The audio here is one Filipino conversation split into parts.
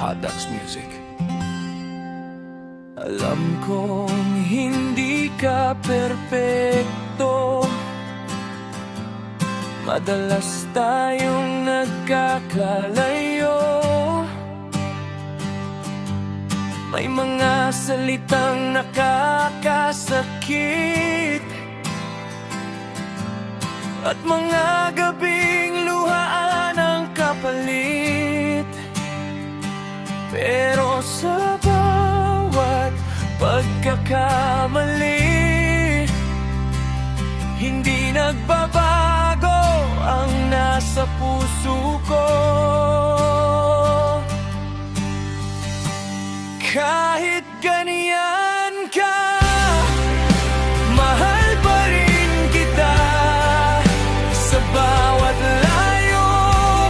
Hotdogs Music. Alam kong hindi ka perpekto, madalas tayong nagkakalayo. May mga salitang nakakasakit at mga gabing luhaan ang kapalit. Pero sa bawat pagkakamali, hindi nagbabago ang nasa puso ko. Kahit ganyan ka, mahal pa rin kita. Sa bawat layo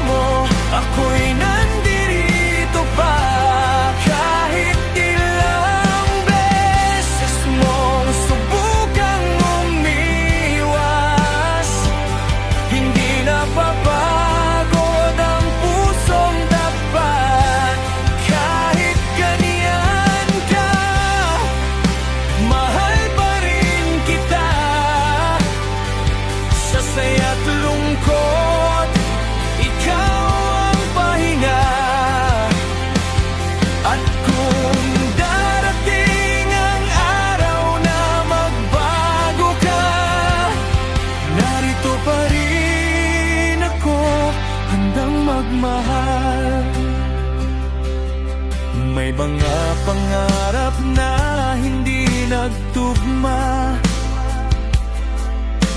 mo, ako'y nandirito pa. Kahit ilang beses mong subukang umiwas, hindi napapagod ang pusong tapat. Kahit ganyan ka, mahal pa rin kita. Sa saya't lungkot, ikaw ang pahinga. At kung darating ang araw na magbago ka, narito pa rin ako, handang magmahal. May mga pangarap na hindi nagtugma,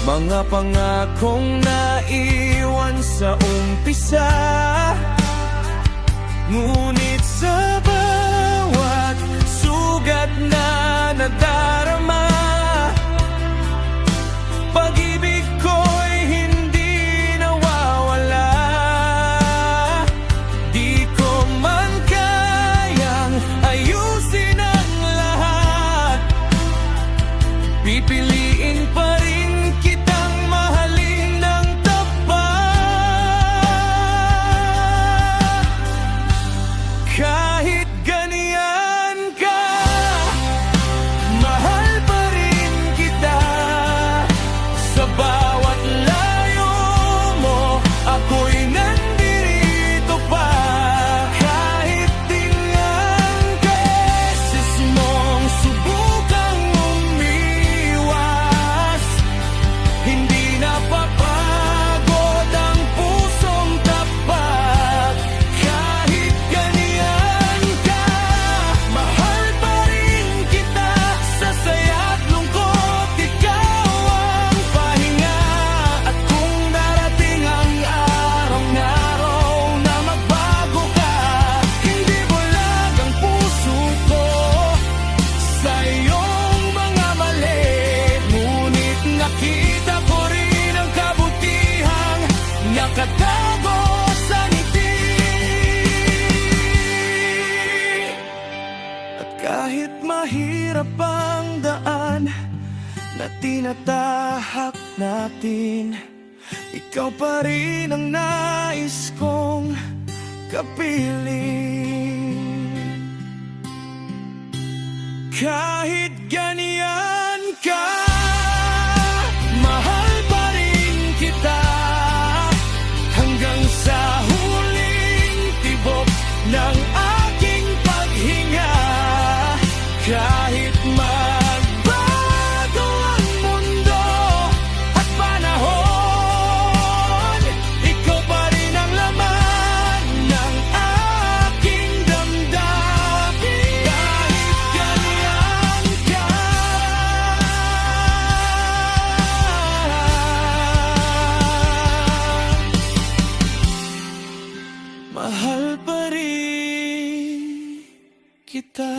mga pangakong naiwan sa umpisa. Ngunit sa bawat sugat na nadarama, pag-ibig ko'y hindi nawawala. Di ko man kayang ayusin ang lahat, pipiliin pa rin kitang mahalin ng tapat. Kahit ganyan ka, mahal pa rin kita. Sa bawat layo mo, ako'y nandirito pa. Kahit ilang beses mong subukang umiwas, hindi napapagod ang pusong tapat. Kahit ganyan ka, mahal pa rin kita. Sa saya't lungkot, ikaw ang pahinga. At kung darating ang araw na magbago ka, hindi bulag ang puso ko sa iyong mga mali. Ngunit nakita ko rin ang kabutihang nakatago sa ngiti. At kahit mahirap ang daan na tinatahak natin, ikaw pa rin ang nais kong kapiling. Kahit ganyan ka, mahal pa rin kita. Hanggang sa huling tibok ng aking paghinga. Kahit magbago ang mundo at panahon, ikaw pa rin ang laman ng aking damdamin. Kahit ganyan ka, mahal pa rin kita.